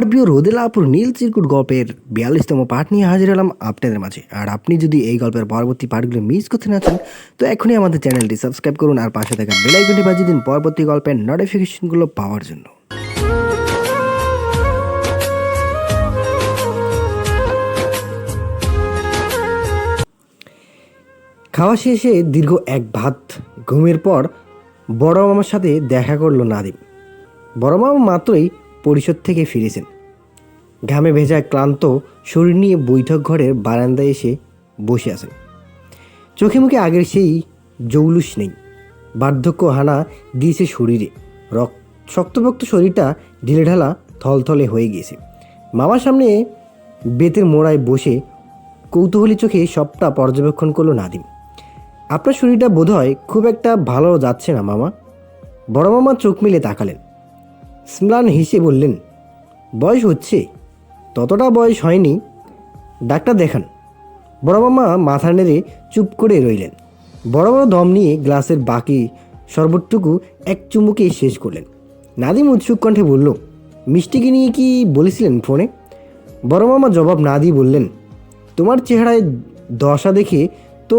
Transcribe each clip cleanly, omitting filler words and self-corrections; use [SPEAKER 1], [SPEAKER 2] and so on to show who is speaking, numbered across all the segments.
[SPEAKER 1] প্রিয় রোদেলাপুর নীল চিরকুট গল্পের 42তম পার্ট নিয়ে হাজির হলাম আপনাদের মাঝে। আর আপনি যদি এই গল্পের পরবর্তী পার্টগুলো মিস করতে না চান তো এখনই আমাদের চ্যানেলটি সাবস্ক্রাইব করুন আর পাশে থাকা বেল আইকনটি বাজিয়ে দিন পরবর্তী গল্পের নোটিফিকেশনগুলো পাওয়ার জন্য। খাওয়া শেষে দীর্ঘ এক ভাত ঘুমের পর বড় মামার সাথে দেখা করলো নাদিম। বড় মামা মাত্রই পরিষদ থেকে ফিরেছেন। ঘামে ভেজা ক্লান্ত শরীর নিয়ে বৈঠক ঘরের বারান্দায় এসে বসে আছেন। চোখে মুখে আগের সেই জৌলুস নেই। বার্ধক্য হানা দিয়েছে শরীরে। শক্তপোক্ত শরীরটা ঢিলেঢালা থলথলে হয়ে গিয়েছে। মামার সামনে বেতের মোড়ায় বসে কৌতূহলী চোখে সবটা পর্যবেক্ষণ করলো নাদিম। আপনার শরীরটা বোধহয় খুব একটা ভালো যাচ্ছে না মামা। বড় মামা চোখ মেলে তাকালেন, স্ম্লান হেসে বললেন, বয়স হচ্ছে? ততটা বয়স হয়নি, ডাক্তার দেখান। বড় মামা মাথা নেড়ে চুপ করে রইলেন। বড় বড় দম নিয়ে গ্লাসের বাকি শরবতটুকু এক চুমুকে শেষ করলেন। নাদিম উৎসুক কণ্ঠে বলল, মিষ্টিকে নিয়ে কি বলেছিলেন ফোনে? বড় মামা জবাব না দিয়ে বললেন, তোমার চেহারায় দশা দেখে তো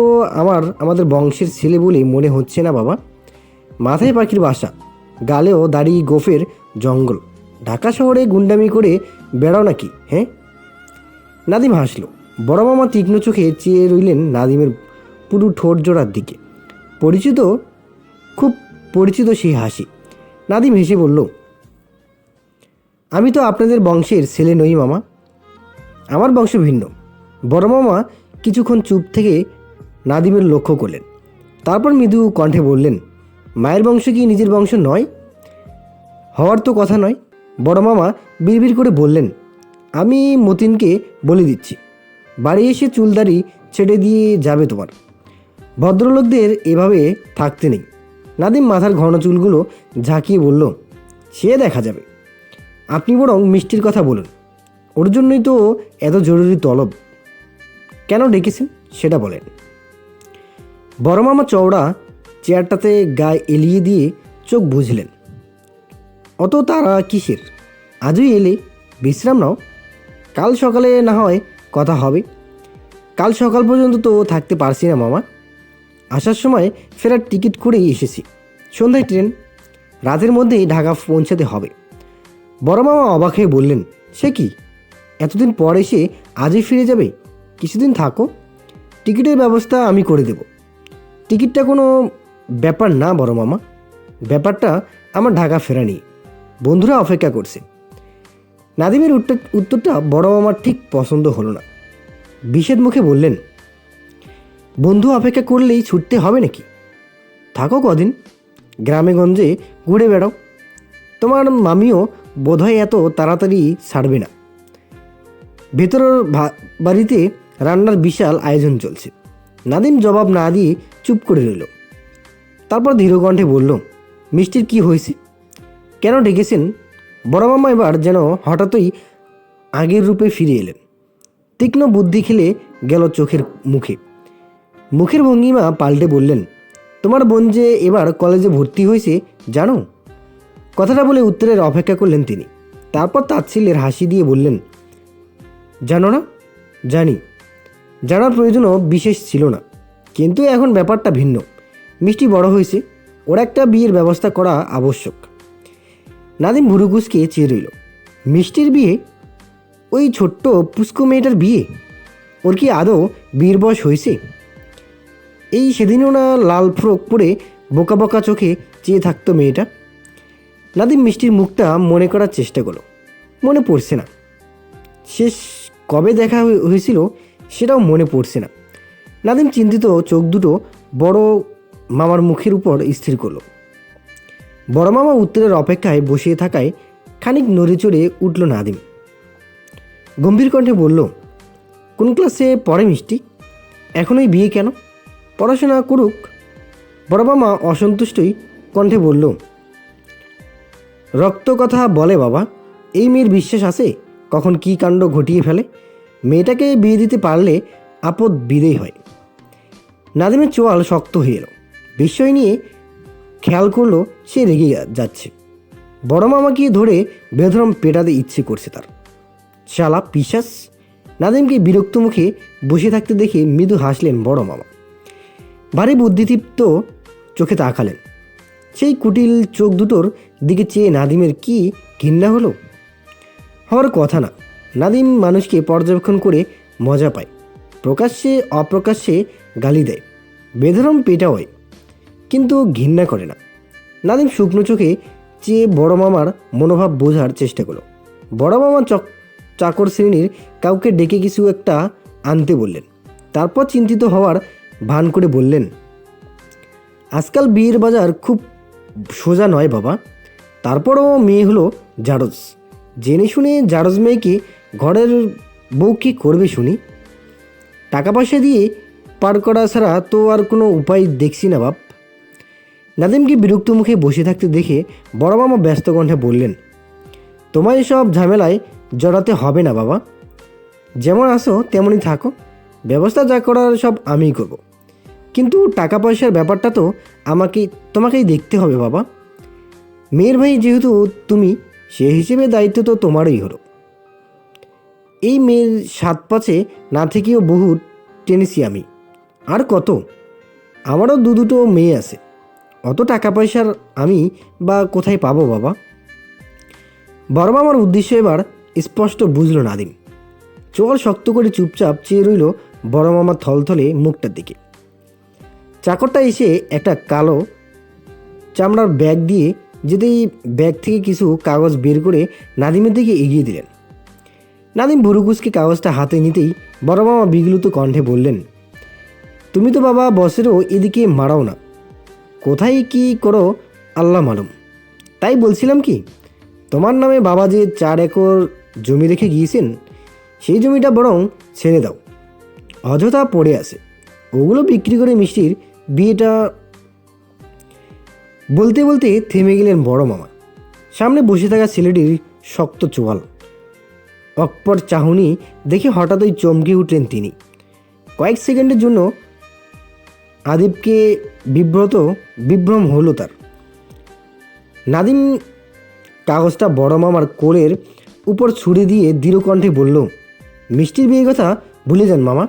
[SPEAKER 1] আমাদের বংশের ছেলে বলে মনে হচ্ছে না বাবা। মাথায় পাখির বাসা, গালেও দাড়ি গোফের জঙ্গল। ঢাকা শহরে গুন্ডামি করে বেড়াও নাকি? হ্যাঁ? নাদিম হাসল। বড় মামা তীক্ষ্ণ চোখে চেয়ে রইলেন নাদিমের পুরো ঠোঁট জোড়ার দিকে। খুব পরিচিত সেই হাসি। নাদিম হেসে বলল, আমি তো আপনাদের বংশের ছেলে নই মামা, আমার বংশ ভিন্ন। বড় মামা কিছুক্ষণ চুপ থেকে নাদিমের লক্ষ্য করলেন, তারপর মৃদু কণ্ঠে বললেন, মায়ের বংশ কি নিজের বংশ নয়? হওয়ার তো কথা নয়। বড় মামা বিড়বিড় করে বললেন, আমি মতিনকে বলে দিচ্ছি, বাড়ি এসে চুলদারি ছেড়ে দিয়ে যাবে তোমার। ভদ্রলোকদের এভাবে থাকতে নেই। নাদিম মাথার ঘন চুলগুলো ঝাঁকিয়ে বলল, সে দেখা যাবে। আপনি বরং মিষ্টির কথা বলুন, ওর জন্যই তো এত জরুরি তলব। কেন ডেকেছেন সেটা বলেন। বড় মামা চওড়া চেয়ারটাতে গায়ে এলিয়ে দিয়ে চোখ বুঝলেন। অত তারা কিসের? আজই এলে বিশ্রাম নাও, কাল সকালে না হয় কথা হবে। কাল সকাল পর্যন্ত তো থাকতে পারছি না মামা। আসার সময় ফেরার টিকিট করেই এসেছি, সন্ধ্যায় ট্রেন, রাতের মধ্যেই ঢাকা পৌঁছাতে হবে। বড় মামা অবাক হয়ে বললেন, সে কি, এতদিন পর এসে আজই ফিরে যাবে? কিছুদিন থাকো, টিকিটের ব্যবস্থা আমি করে দেব। টিকিটটা কোনো ব্যাপার না বড় মামা, ব্যাপারটা আমার ঢাকা ফেরা নিয়ে। বন্ধুরা অপেক্ষা করছে। নাদিমের উত্তরটা বড় মামার ঠিক পছন্দ হলো না। বিষেদ মুখে বললেন, বন্ধু অপেক্ষা করলেই ছুটতে হবে নাকি? থাকো কদিন, গ্রামে গঞ্জে ঘুরে বেড়াও। তোমার মামিও বোধহয় এত তাড়াতাড়ি ছাড়বে না। ভেতরের বাড়িতে রান্নার বিশাল আয়োজন চলছে। নাদিম জবাব না দিয়ে চুপ করে রইল। তারপর ধীরকণ্ঠে বলল, মিষ্টির কি হয়েছে? কেন ডেকেছেন? বড় মামা এবার যেন হঠাৎই আগের রূপে ফিরে এলেন। তীক্ষ্ণ বুদ্ধি খেলে গেল চোখের মুখের ভঙ্গিমা পাল্টে বললেন, তোমার বোন যে এবার কলেজে ভর্তি হয়েছে জানো? কথাটা বলে উত্তরের অপেক্ষা করলেন তিনি। তারপর তাচ্ছিল্যের হাসি দিয়ে বললেন, জানো না? জানি, জানার প্রয়োজনও বিশেষ ছিল না, কিন্তু এখন ব্যাপারটা ভিন্ন। মিষ্টি বড় হয়েছে, ওর একটা বিয়ের ব্যবস্থা করা আবশ্যক। নাদিম ভুরুকুসকে চেয়ে রইল। মিষ্টির বিয়ে? ওই ছোট্ট পুস্কো মেয়েটার বিয়ে? ওর কি আদৌ বিয়ের বয়স হয়েছে? এই সেদিনও না লাল ফ্রক পরে বোকা বোকা চোখে চেয়ে থাকতো মেয়েটা। নাদিম মিষ্টির মুখটা মনে করার চেষ্টা করলো, মনে পড়ছে না। শেষ কবে দেখা হয়েছিল সেটাও মনে পড়ছে না। নাদিম চিন্তিত চোখ দুটো বড় মামার মুখের উপর স্থির করলো। বড় মামা উত্তরের অপেক্ষায় বসিয়ে থাকায় খানিক নড়ে চড়ে উঠল নাদিম। গম্ভীর কণ্ঠে বলল, কোন ক্লাসে পড়ে মিষ্টি? এখনই বিয়ে কেন? পড়াশোনা করুক। বড় মামা অসন্তুষ্টই কণ্ঠে বলল, রক্ত কথা বলে বাবা, এই মেয়ের বিশ্বাস আছে কখন কী কাণ্ড ঘটিয়ে ফেলে। মেয়েটাকে বিয়ে দিতে পারলে আপদ বিদেয় হয়। নাদিমের চোয়াল শক্ত হয়ে এলো। বিস্ময় নিয়ে খেয়াল করলো সে রেগে যাচ্ছে। বড় মামাকে ধরে বেধরম পেটাতে ইচ্ছে করছে তার। শালা পিশাচ। নাদিমকে বিরক্ত মুখে বসে থাকতে দেখে মৃদু হাসলেন বড় মামা। ভারী বুদ্ধিদীপ্ত চোখে তাকালেন। সেই কুটিল চোখ দুটোর দিকে চেয়ে নাদিমের কি ঘৃণা হলো। হওয়ার কথা না। নাদিম মানুষকে পর্যবেক্ষণ করে মজা পায়, প্রকাশ্যে অপ্রকাশ্যে গালি দেয়, বেধরম পেটা হয়, কিন্তু ঘৃণা করে না। নাদিম শুকনো চোখে চেয়ে বড় মামার মনোভাব বোঝার চেষ্টা করলো। বড় মামা চাকর শ্রেণীর কাউকে ডেকে কিছু একটা আনতে বললেন। তারপর চিন্তিত হওয়ার ভান করে বললেন, আজকাল বিয়ের বাজার খুব সোজা নয় বাবা। তারপরও মেয়ে হলো জারজ, জেনে শুনে জারজ মেয়েকে ঘরের বউ কী করবে শুনি? টাকা পয়সা দিয়ে পার করা ছাড়া তো আর কোনো উপায় দেখছি না বাপ। নাদিমকে বিরক্ত মুখে বসে থাকতে দেখে বড় মামা ব্যস্ত কণ্ঠে বললেন, তোমার এসব ঝামেলায় জড়াতে হবে না বাবা। যেমন আসো তেমনই থাকো, ব্যবস্থা যা করার সব আমিই করব। কিন্তু টাকা পয়সার ব্যাপারটা তো তোমাকেই দেখতে হবে বাবা। মেয়ের ভাই যেহেতু তুমি, সে হিসেবে দায়িত্ব তো তোমারই হলো। এই মেয়ের সাত পাচে না থেকেও বহু টেনেছি আমি। আর কত, আমারও দুটো মেয়ে আছে। অত টাকা পয়সার আমি বা কোথায় পাবো বাবা? বড় মামার উদ্দেশ্য এবার স্পষ্ট বুঝল নাদিম। চোয়াল শক্ত করে চুপচাপ চেয়ে রইল বড় মামার থলথলে মুখটার দিকে। চাকরটা এসে একটা কালো চামড়ার ব্যাগ দিয়ে যেতেই ব্যাগ থেকে কিছু কাগজ বের করে নাদিমের দিকে এগিয়ে দিলেন। নাদিম ভুরুকুচকে কাগজটা হাতে নিতেই বড় মামা বিগলিত কণ্ঠে বললেন, তুমি তো বাবা বসেরও এদিকে মারাও না, কোথায় কি করো আল্লাহ মালুম। তাই বলছিলাম কি, তোমার নামে বাবা যে 4 একর জমি রেখে গিয়েছেন, সেই জমিটা বরং ছেড়ে দাও, অযথা পড়ে আছে। ওগুলো বিক্রি করে মিষ্টির বিয়েটা। বলতে বলতে থেমে গেলেন বড় মামা। সামনে বসে থাকা ছেলেটির শক্ত চোয়াল, অকপট চাহনি দেখে হঠাৎই চমকে উঠলেন তিনি। কয়েক সেকেন্ডের জন্য আদিবকে বিভ্রম হলো তার। নাদিম কাগজটা বড় মামার কোলের উপর ছুড়ে দিয়ে দৃঢ় কণ্ঠে বলল, মিষ্টির বিয়ের কথা ভুলে যান মামা,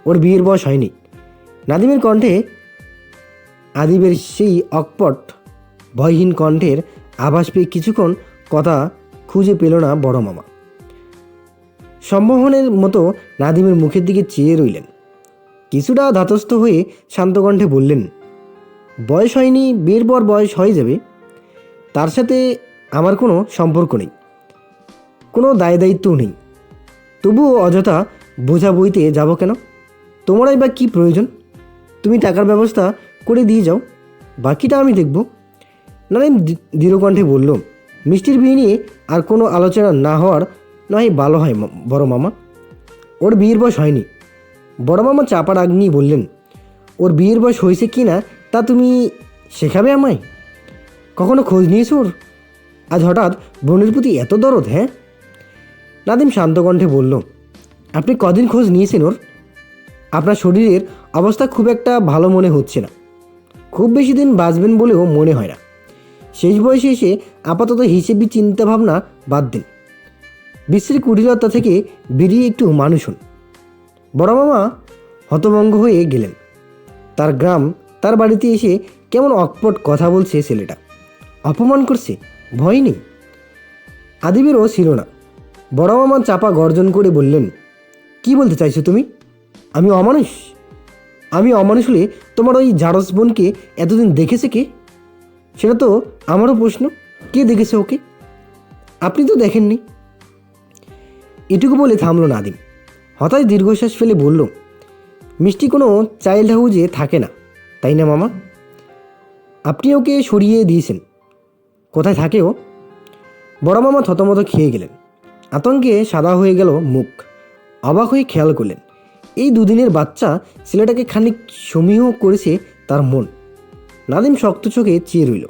[SPEAKER 1] ওর বিয়ের বয়স হয়নি। নাদিমের কণ্ঠে আদিবের সেই অকপট ভয়হীন কণ্ঠের আভাস পেয়ে কিছুক্ষণ কথা খুঁজে পেল না বড় মামা। সম্মোহনের মতো নাদিমের মুখের দিকে চেয়ে রইলেন। কিছুটা ধাতস্থ হয়ে শান্ত কণ্ঠে বললেন, বয়স হয়নি, বিয়ের পর বয়স হয়ে যাবে। তার সাথে আমার কোনো সম্পর্ক নেই, কোনো দায়িত্বও নেই। তবুও অযথা বোঝা বইতে যাব কেন? তোমারই বা কী প্রয়োজন? তুমি টাকার ব্যবস্থা করে দিয়ে যাও, বাকিটা আমি দেখব। নাদিম দৃঢ় কণ্ঠে বলল, মিষ্টির বিয়ে নিয়ে আর কোনো আলোচনা না হওয়ার নয় ভালো হয় বড় মামা। ওর বিয়ের বয়স হয়নি। বড় মামা চাপার আগ নিয়ে বললেন, ওর বিয়ের বয়স হয়েছে কি না তা তুমি শেখাবে আমায়? কখনো খোঁজ নিয়েছো ওর? আজ হঠাৎ বোনের প্রতি এত দরদ? হ্যাঁ? নাদিম শান্ত কণ্ঠে বলল, আপনি কদিন খোঁজ নিয়েছেন ওর? আপনার শরীরের অবস্থা খুব একটা ভালো মনে হচ্ছে না, খুব বেশি দিন বাঁচবেন বলেও মনে হয় না। শেষ বয়সে এসে আপাতত হিসেবি চিন্তাভাবনা বাদ দিন, বিশ্রী কুটিলতা থেকে বেরিয়ে একটু মানুষ হন। বড় মামা হতভম্ব হয়ে গেলেন। তার গ্রাম, তার বাড়িতে এসে কেমন অকপট কথা বলছে ছেলেটা, অপমান করছে, ভয় নেই। আদিবেরও ছিল না। বড় মামা চাপা গর্জন করে বললেন, কি বলতে চাইছো তুমি? আমি অমানুষ? আমি অমানুষ হলে তোমার ওই জারজ বোনকে এতদিন দেখেছে কে? সেটা তো আমারও প্রশ্ন। কে দেখেছে ওকে? আপনি তো দেখেননি। এটুকু বলে থামলো নাদিম। হঠাৎ দীর্ঘশ্বাস ফেলে বলল, মিষ্টি কোনো চাইল্ড হাউজে থাকে না, তাই না মামা? আপনি ওকে সরিয়ে দিয়েছেন। কোথায় থাকে ও? বড় মামা থতমত খেয়ে গেলেন। আতঙ্কে সাদা হয়ে গেল মুখ। অবাক হয়ে খেয়াল করলেন, এই দুদিনের বাচ্চা ছেলেটাকে খানিক সমীহ করেছে তার মন। নাদিম শক্ত চোখে চেয়ে রইল।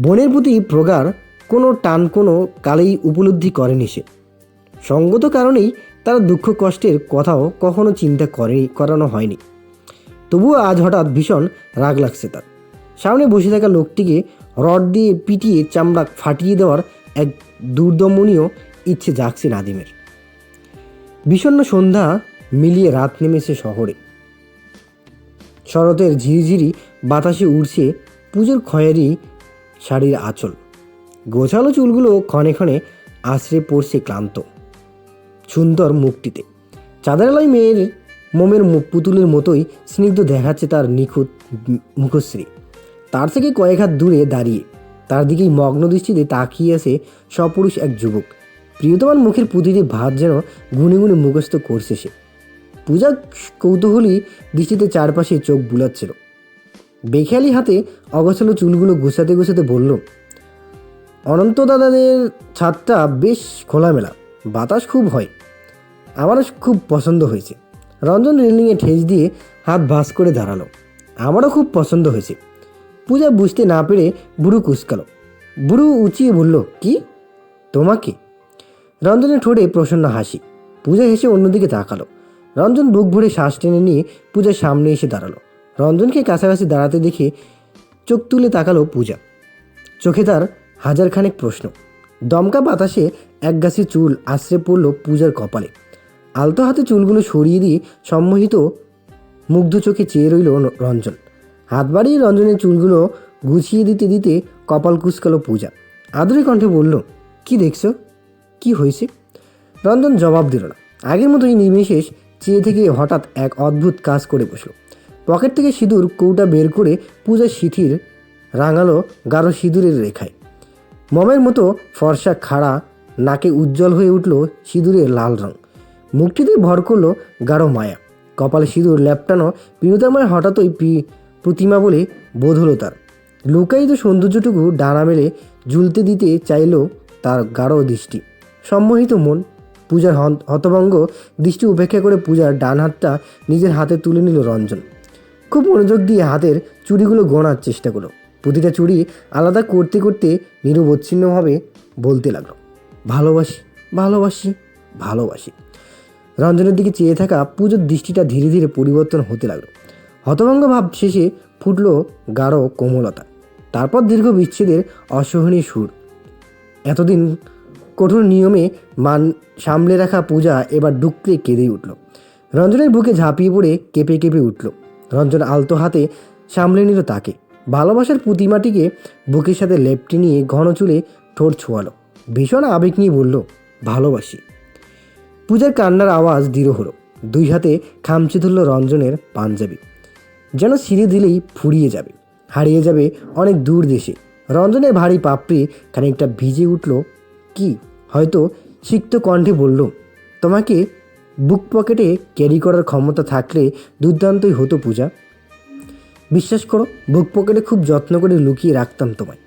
[SPEAKER 1] বোনের প্রতি প্রগাঢ় কোনো টান কোনো কালেই উপলব্ধি করেনি সে। সঙ্গত কারণেই তার দুঃখ কষ্টের কথাও কখনো চিন্তা করানো হয়নি। তবুও আজ হঠাৎ ভীষণ রাগ লাগছে তার। সামনে বসে থাকা লোকটিকে রড দিয়ে পিটিয়ে চামড়া ফাটিয়ে দেওয়ার এক দুর্দমনীয় ইচ্ছে জাগছে নাদিমের। বিষণ্ণ সন্ধ্যা মিলিয়ে রাত নেমেছে শহরে। শরতের ঝিরিঝিরি বাতাসে উড়ছে পুজোর খয়েরি শাড়ির আঁচল। গোছালো চুলগুলো ক্ষণে ক্ষণে আছড়ে পড়ছে ক্লান্ত সুন্দর মুখটিতে। চাঁদের আলোয় মেয়ের মোমের পুতুলের মতোই স্নিগ্ধ দেখাচ্ছে তার নিখুঁত মুখশ্রী। তার থেকে কয়েক হাত দূরে দাঁড়িয়ে তার দিকেই মগ্ন দৃষ্টিতে তাকিয়ে আছে সপুরুষ এক যুবক। প্রিয়তমার মুখের প্রতিটি ভাত যেন গুনে গুনে মুখস্থ করছে সে। পূজা কৌতূহলী দৃষ্টিতে চারপাশে চোখ বুলাচ্ছিল। বেখেয়ালি হাতে অগোছালো চুলগুলো গুছাতে গুছাতে বলল, অনন্ত দাদাদের ছাদটা বেশ খোলামেলা, বাতাস খুব হয়, আমারও খুব পছন্দ হয়েছে। রঞ্জন রেলিংয়ে ঠেস দিয়ে হাত ভাঁজ করে দাঁড়ালো। আমারও খুব পছন্দ হয়েছে। পূজা বুঝতে না পেরে বুড়ো কুঁচকালো। বুড়ো উঁচিয়ে বলল, কি তোমাকে? রঞ্জনের ঠোঁটে প্রসন্ন হাসি। পূজা হেসে অন্যদিকে তাকালো। রঞ্জন বুক ভরে শ্বাস টেনে নিয়ে পূজার সামনে এসে দাঁড়ালো। রঞ্জনকে কাছাকাছি দাঁড়াতে দেখে চোখ তুলে তাকালো পূজা। চোখে তার হাজারখানেক প্রশ্ন। দমকা বাতাসে একগাছি চুল আশ্রে পড়ল পূজার কপালে। আলতো হাতে চুলগুলো সরিয়ে দিয়ে সম্মোহিত মুগ্ধ চোখে চেয়ে রইল রঞ্জন। হাত বাড়িয়ে রঞ্জনের চুলগুলো গুছিয়ে দিতে দিতে কপাল কুঁচকালো পূজা। আদুরে কণ্ঠে বলল, কি দেখছো? কি হয়েছে? রঞ্জন জবাব দিল না। আগের মতোই নির্বিশেষ চেয়ে থেকে হঠাৎ এক অদ্ভুত কাজ করে বসল। পকেট থেকে সিঁদুর কৌটা বের করে পূজার সিঁথির রাঙালো গাঢ় সিঁদুরের রেখায়। মমের মতো ফর্সা খাড়া নাকে উজ্জ্বল হয়ে উঠল সিঁদুরের লাল রং। মুখটিতে ভর করলো গাঢ় মায়া। কপালে সিঁদুর ল্যাপটানো প্রিয়তমায় হঠাৎই প্রতিমা বলে বোধ হলো তার। লুকায়িত সৌন্দর্যটুকু ডানা মেলে ঝুলতে দিতে চাইল তার গাঢ় দৃষ্টি। সম্মোহিত মন। পূজার হতভঙ্গ দৃষ্টি উপেক্ষা করে পূজার ডান হাতটা নিজের হাতে তুলে নিল রঞ্জন। খুব মনোযোগ দিয়ে হাতের চুড়িগুলো গোনার চেষ্টা করলো। প্রতিটা চুড়ি আলাদা করতে করতে নিরবচ্ছিন্নভাবে বলতে লাগলো, ভালোবাসি, ভালোবাসি, ভালোবাসি। রঞ্জনের দিকে চেয়ে থাকা পূজার দৃষ্টিটা ধীরে ধীরে পরিবর্তন হতে লাগলো। হতভঙ্গ ভাব শেষে ফুটল গাঢ় কোমলতা। তারপর দীর্ঘ বিচ্ছেদের অসহনীয় সুর। এতদিন কঠোর নিয়মে মান সামলে রাখা পূজা এবার ডুকরে কেঁদেই উঠল। রঞ্জনের বুকে ঝাঁপিয়ে পড়ে কেঁপে কেঁপে উঠল। রঞ্জন আলতো হাতে সামলে নিল তাকে। ভালোবাসার প্রতিমাটিকে বুকের সাথে লেপটে নিয়ে ঘন চুলে ঠোঁট ছোঁয়ালো। ভীষণ আবেগ নিয়ে বলল, ভালোবাসি। পূজার কান্নার আওয়াজ দৃঢ় হলো। দুই হাতে খামচে ধরল রঞ্জনের পাঞ্জাবি। যেন ছিঁড়ে দিলেই ফুরিয়ে যাবে, হারিয়ে যাবে অনেক দূর দেশে। রঞ্জনের ভারী পাপড়ি খানিকটা ভিজে উঠল। কি হয়তো সিক্ত কণ্ঠে বলল, তোমাকে বুক পকেটে ক্যারি করার ক্ষমতা থাকলে দুর্দান্তই হতো পূজা। বিশ্বাস করো, বুক পকেটে খুব যত্ন করে লুকিয়ে রাখতাম তোমায়।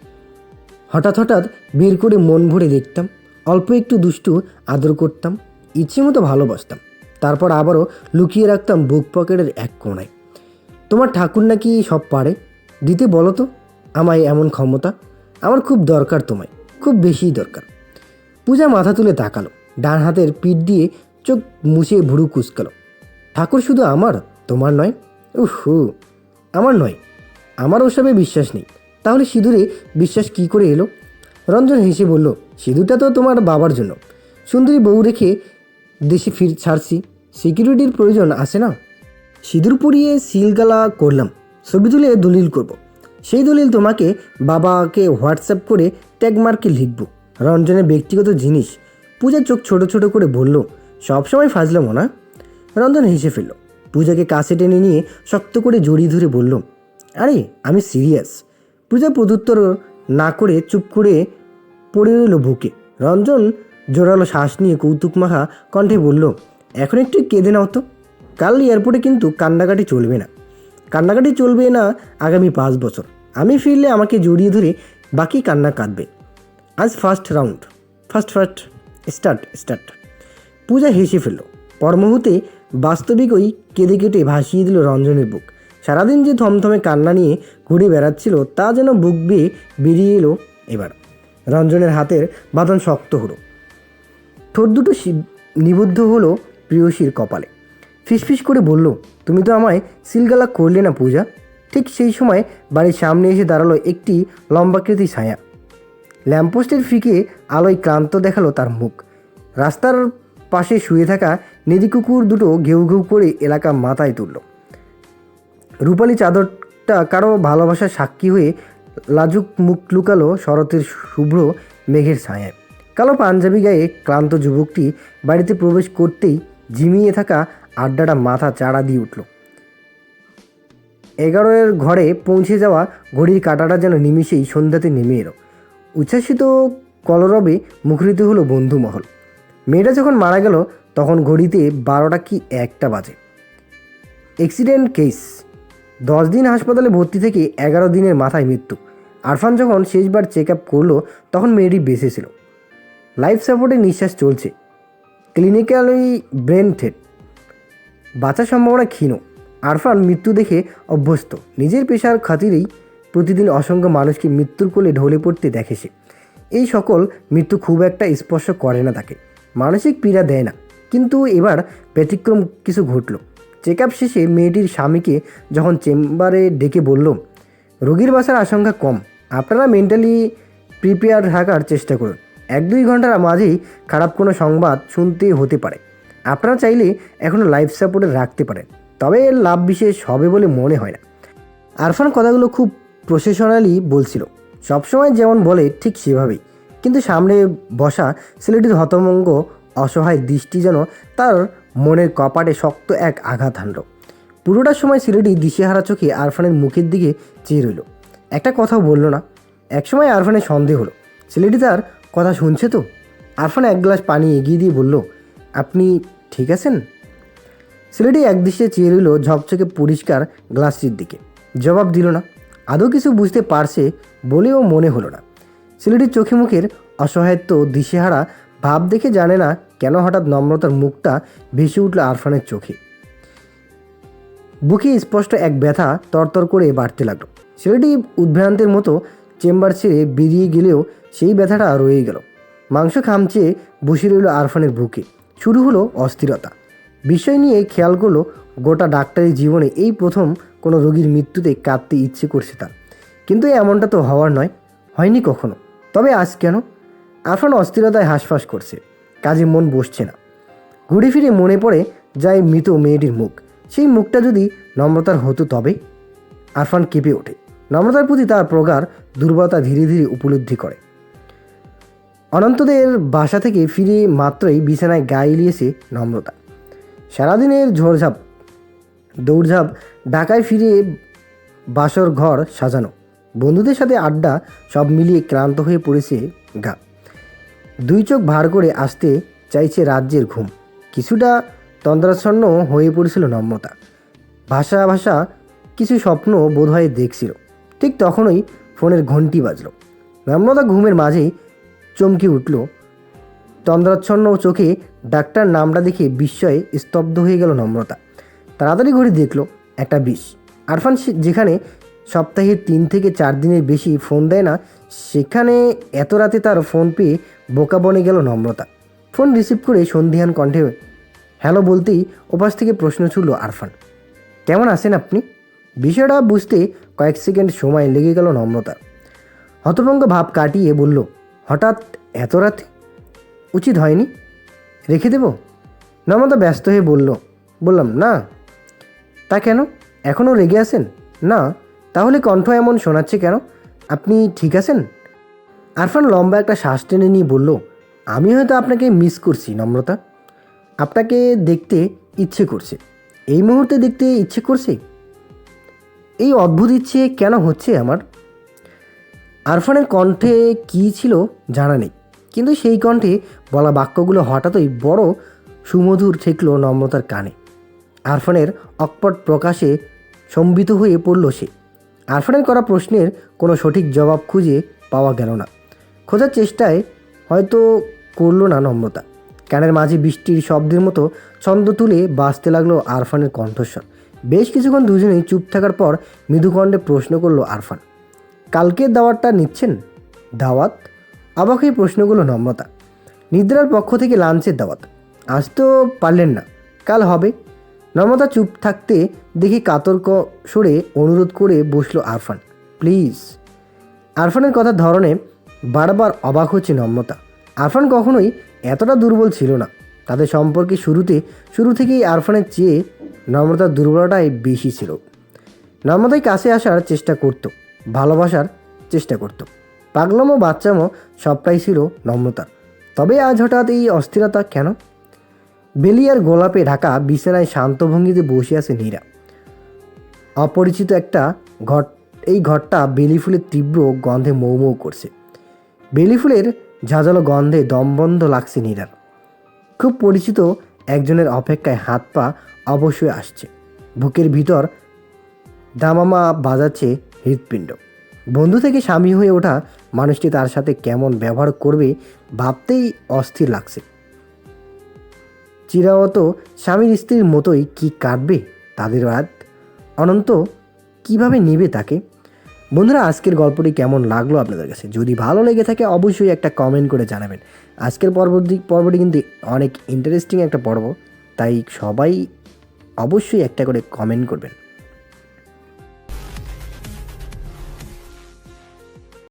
[SPEAKER 1] হঠাৎ হঠাৎ বের করে মন ভরে দেখতাম, অল্প একটু দুষ্টু আদর করতাম, ইচ্ছে মতো ভালোবাসতাম, তারপর আবারও লুকিয়ে রাখতাম বুক পকেটের এক কোণায়। তোমার ঠাকুর নাকি সব পারে দিতে, বলো তো আমায় এমন ক্ষমতা? আমার খুব দরকার তোমায়, খুব বেশিই দরকার। পূজা মাথা তুলে তাকালো। ডান হাতের পিঠ দিয়ে চোখ মুছে ভুরু কুঁচকালো। ঠাকুর শুধু আমার, তোমার নয়? উহু, আমার নয়, আমার ওসবে বিশ্বাস নেই। তাহলে সিঁদুরে বিশ্বাস কি করে এলো? রঞ্জন হেসে বলল, সিঁদুরটা তো তোমার বাবার জন্য। সুন্দরী বউ রেখে দেশে ছাড়ছি, সিকিউরিটির প্রয়োজন আছে না? সিঁদুর পরিয়ে সিলগালা করলাম, ছবি তুলে দলিল করব। সেই দলিল তোমাকে বাবাকে হোয়াটসঅ্যাপ করে ট্যাগ মার্কে লিখব। রঞ্জনের ব্যক্তিগত জিনিস। পূজার চোখ ছোট ছোট করে বলল, সবসময় ফাজলামো না? রঞ্জন হেসে ফেলল। পূজাকে কাছে টেনে নিয়ে শক্ত করে জড়িয়ে ধরে বলল, আরে আমি সিরিয়াস। পূজা প্রত্যুত্তর না করে চুপ করে পড়ে রইল বুকে। রঞ্জন জোরালো শ্বাস নিয়ে কৌতুকমাখা কণ্ঠে বলল, এখন একটু কেঁদে নাও তো। কাল এয়ারপোর্টে কিন্তু কান্নাকাটি চলবে না। কান্নাকাটি চলবে না আগামী 5 বছর। আমি ফিরলে আমাকে জড়িয়ে ধরে বাকি কান্না কাঁদবে। আজ ফার্স্ট রাউন্ড, ফার্স্ট স্টার্ট। পূজা হেসে ফেলল। পর মুহূর্তে বাস্তবিকই কেঁদে কেটে ভাসিয়ে দিল রঞ্জনের বুক। সারাদিন যে থমথমে কান্না নিয়ে ঘুরে বেড়াচ্ছিল তা যেন বুক বেয়ে বেরিয়ে এলো এবার। রঞ্জনের হাতের বাঁধন শক্ত হলো। ঠোঁট দুটো নিবদ্ধ হলো প্রিয়সীর কপালে। ফিসফিস করে বলল, তুমি তো আমায় সিলগালা করলে না পূজা। ঠিক সেই সময় বাড়ির সামনে এসে দাঁড়ালো একটি লম্বাকৃতি ছায়া। ল্যাম্পপোস্টের ফিকে আলোয় ক্লান্ত দেখালো তার মুখ। রাস্তার পাশে শুয়ে থাকা নেদি কুকুর দুটো ঘেউ ঘেউ করে এলাকা মাথায় তুলল। রূপালি চাদরটা কারো ভালোবাসার সাক্ষী হয়ে লাজুক মুখ লুকালো শরতের শুভ্র মেঘের ছায়ায়। কালো পাঞ্জাবি গায়ে ক্লান্ত যুবকটি বাড়িতে প্রবেশ করতেই ঝিমিয়ে থাকা আড্ডাটা মাথা চাড়া দিয়ে উঠল। 11-এর ঘরে পৌঁছে যাওয়া ঘড়ির কাঁটাটা যেন নিমিষেই সন্ধ্যাতে নেমে এলো। উচ্ছ্বাসিত কলরবে মুখরিত হলো বন্ধুমহল। মেয়েটা যখন মারা গেল তখন ঘড়িতে 12টা কি 1টা বাজে। অ্যাক্সিডেন্ট কেস, 10 দিন হাসপাতালে ভর্তি থেকে 11 দিনের মাথায় মৃত্যু। আরফান যখন শেষবার চেক আপ করলো তখন মেয়েটি বেঁচে ছিল। লাইফ সাপোর্টে নিঃশ্বাস চলছে, ক্লিনিক্যালি ব্রেন ডেড, বাঁচার সম্ভাবনা ক্ষীণ। আরফান মৃত্যু দেখে অভ্যস্ত, নিজের পেশার খাতিরেই প্রতিদিন অসংখ্য মানুষকে মৃত্যুর কোলে ঢলে পড়তে দেখে সে। এই সকল মৃত্যু খুব একটা স্পর্শ করে না তাকে, মানসিক পীড়া দেয় না। কিন্তু এবার ব্যতিক্রম কিছু ঘটল। চেক আপ শেষে মেয়েটির স্বামীকে যখন চেম্বারে ডেকে বলল, রোগীর বাঁচার আশঙ্কা কম, আপনারা মেন্টালি প্রিপেয়ার থাকার চেষ্টা করুন, 1-2 ঘন্টার মাঝেই খারাপ কোনো সংবাদ শুনতে হতে পারে, আপনারা চাইলে এখনও লাইফ সাপোর্টে রাখতে পারেন, তবে এর লাভ বিশেষ হবে বলে মনে হয় না। আরফান কথাগুলো খুব প্রফেশনালি বলছিল, সবসময় যেমন বলে ঠিক সেভাবেই, কিন্তু সামনে বসা ছেলেটির হতভম্ব অসহায় দৃষ্টি যেন তার মনের কপাটে শক্ত এক আঘাত হানল। পুরোটার সময় ছেলেটি দিশেহারা চোখে আরফানের মুখের দিকে চেয়ে রইল, একটা কথাও বলল না। একসময় আরফানের সন্দেহ হলো ছেলেটি তার কথা শুনছে তো। আরফান 1 গ্লাস পানি এগিয়ে দিয়ে বলল, আপনি ঠিক আছেন? ছেলেটি একদৃষ্টে চেয়ে রইল ঝকঝকে পরিষ্কার গ্লাসটির দিকে, জবাব দিল না। আদৌ কিছু বুঝতে পারছে বলেও মনে হলো না। ছেলেটির চোখে মুখের অসহায়ত্ব, দিশেহারা ভাব দেখে জানে না কেন হঠাৎ নম্রতার মুখটা ভেসে উঠল আরফানের চোখে। বুকে স্পষ্ট এক ব্যথা তরতর করে বাড়তে লাগলো। ছেলেটি উদ্ভ্রান্তের মতো চেম্বার ছেড়ে বেরিয়ে গেলেও সেই ব্যথাটা রয়ে গেল। মাংস খামচে বসে রইল আরফানের বুকে। শুরু হলো অস্থিরতা। বিষয় নিয়ে খেয়াল করলো গোটা ডাক্তারি জীবনে এই প্রথম কোনো রোগীর মৃত্যুতে কাঁদতে ইচ্ছে করছে তার। কিন্তু এমনটা তো হওয়ার নয়, হয়নি কখনো। তবে আজ কেন? আরফান অস্থিরতায় হাঁসফাঁস করছে, কাজে মন বসছে না। ঘুরে ফিরে মনে পড়ে যায় মৃত মেয়েটির মুখ। সেই মুখটা যদি নম্রতার হতো তবে। আরফান কেঁপে ওঠে। নম্রতার প্রতি তার প্রগাঢ় দুর্বলতা ধীরে ধীরে উপলব্ধি করে। অনন্তদের বাসা থেকে ফিরে মাত্রই বিছানায় গা এলিয়েছে নম্রতা। সারাদিনের ঝড়ঝাপ দৌড়ঝাঁপ, ঢাকায় ফিরে বাসর ঘর সাজানো, বন্ধুদের সাথে আড্ডা, সব মিলিয়ে ক্লান্ত হয়ে পড়েছে গা। 2 চোখ ভার করে আসতে চাইছে রাজ্যের ঘুম। কিছুটা তন্দ্রাচ্ছন্ন হয়ে পড়েছিল নম্রতা। ভাষা ভাষা কিছু স্বপ্ন বোধহয় দেখছিল। ঠিক তখনই ফোনের ঘন্টি বাজল। নম্রতা ঘুমের মাঝেই চমকে উঠল। তন্দ্রাচ্ছন্ন চোখে ডাক্তার নামটা দেখে বিস্ময়ে স্তব্ধ হয়ে গেল নম্রতা। তাড়াতাড়ি ঘড়ি দেখল 1:20। আরফান যেখানে সপ্তাহে 3 থেকে 4 দিনের বেশি ফোন দেয় না, সেখানে এত রাতে তার ফোন পেয়ে বোকা বনে গেল নম্রতা। ফোন রিসিভ করে সন্ধিহান কণ্ঠে হ্যালো বলতেই ওপাশ থেকে প্রশ্ন ছুড়ল আরফান, কেমন আছেন আপনি? বিষয়টা বুঝতে কয়েক সেকেন্ড সময় লেগে গেল নম্রতার। হতভম্ব ভাব কাটিয়ে বলল, হঠাৎ এত রাতে? উচিত হয়নি, রেখে দেব? নম্রতা ব্যস্ত হয়ে বললাম না। তা কেন? এখনও রেগে আছেন? না। তাহলে কণ্ঠ এমন শোনাচ্ছে কেন? আপনি ঠিক আছেন? আরফান লম্বা একটা শ্বাস টেনে নিয়ে বলল, আমি হয়তো আপনাকে মিস করছি নম্রতা। আপনাকে দেখতে ইচ্ছে করছে, এই মুহূর্তে দেখতে ইচ্ছে করছে। এই অদ্ভুত ইচ্ছে কেন হচ্ছে আমার? আরফানের কণ্ঠে কী ছিল জানা নেই, কিন্তু সেই কণ্ঠে বলা বাক্যগুলো হঠাৎই বড় সুমধুর ঠেকল নম্রতার কানে। আরফানের অকপট প্রকাশে সম্বিত হয়ে পড়ল সে। আরফানের করা প্রশ্নের কোনো সঠিক জবাব খুঁজে পাওয়া গেল না। খোঁজার চেষ্টায় হয়তো করল না নম্রতা। কানের মাঝে বৃষ্টির শব্দের মতো ছন্দ তুলে বাজতে লাগলো আরফানের কণ্ঠস্বর। বেশ কিছুক্ষণ দুজনেই চুপ থাকার পর মৃদুকণ্ঠে প্রশ্ন করলো আরফান, কালকে দাওয়াতটা নিচ্ছেন? দাওয়াত? অবাক হয়ে প্রশ্ন করলো নম্রতা। নিদ্রার পক্ষ থেকে লাঞ্চের দাওয়াত। আজ তো পারলেন না, কাল হবে। নম্রতা চুপ থাকতে দেখে কাতর সুরে অনুরোধ করে বসলো আরফান, প্লিজ। আরফানের কথার ধরনে বারবার অবাক হচ্ছে নম্রতা। আরফান কখনোই এতটা দুর্বল ছিল না। তাদের সম্পর্কে শুরু থেকেই আরফানের চেয়ে নম্রতার দুর্বলতাই বেশি ছিল। নম্রতাই কাছে আসার চেষ্টা করত, ভালোবাসার চেষ্টা করত। পাগলামো বাচ্চামো সবটাই ছিল নম্রতার। তবে আজ হঠাৎ এই অস্থিরতা কেন? বেলিয়ার গোলাপে ঢাকা বিছানায় শান্ত ভঙ্গিতে বসে আছে নীরা। অপরিচিত একটা ঘর, এই ঘরটা বেলি ফুলের তীব্র গন্ধে মৌ মৌ করছে। বেলি ফুলের ঝাঁঝালো গন্ধে দমবন্ধ লাগছে নীরার। খুব পরিচিত একজনের অপেক্ষায় হাত পা অবশ্যই আসছে। বুকের ভিতর দামামা বাজাচ্ছে হৃৎপিণ্ড। বন্ধু থেকে স্বামী হয়ে ওঠা মানুষটি তার সাথে কেমন ব্যবহার করবে ভাবতেই অস্থির লাগছে। চিরায়ত স্বামীর স্ত্রীর মতোই কি কাটবে তাদের রাত? অনন্ত কিভাবে নেবে তাকে? বন্ধুরা, আজকের গল্পটি কেমন লাগলো আপনাদের কাছে? যদি ভালো লেগে থাকে অবশ্যই একটা কমেন্ট করে জানাবেন। আজকের পর্বটি কিন্তু অনেক ইন্টারেস্টিং একটা পর্ব, তাই সবাই অবশ্যই একটা করে কমেন্ট করবেন।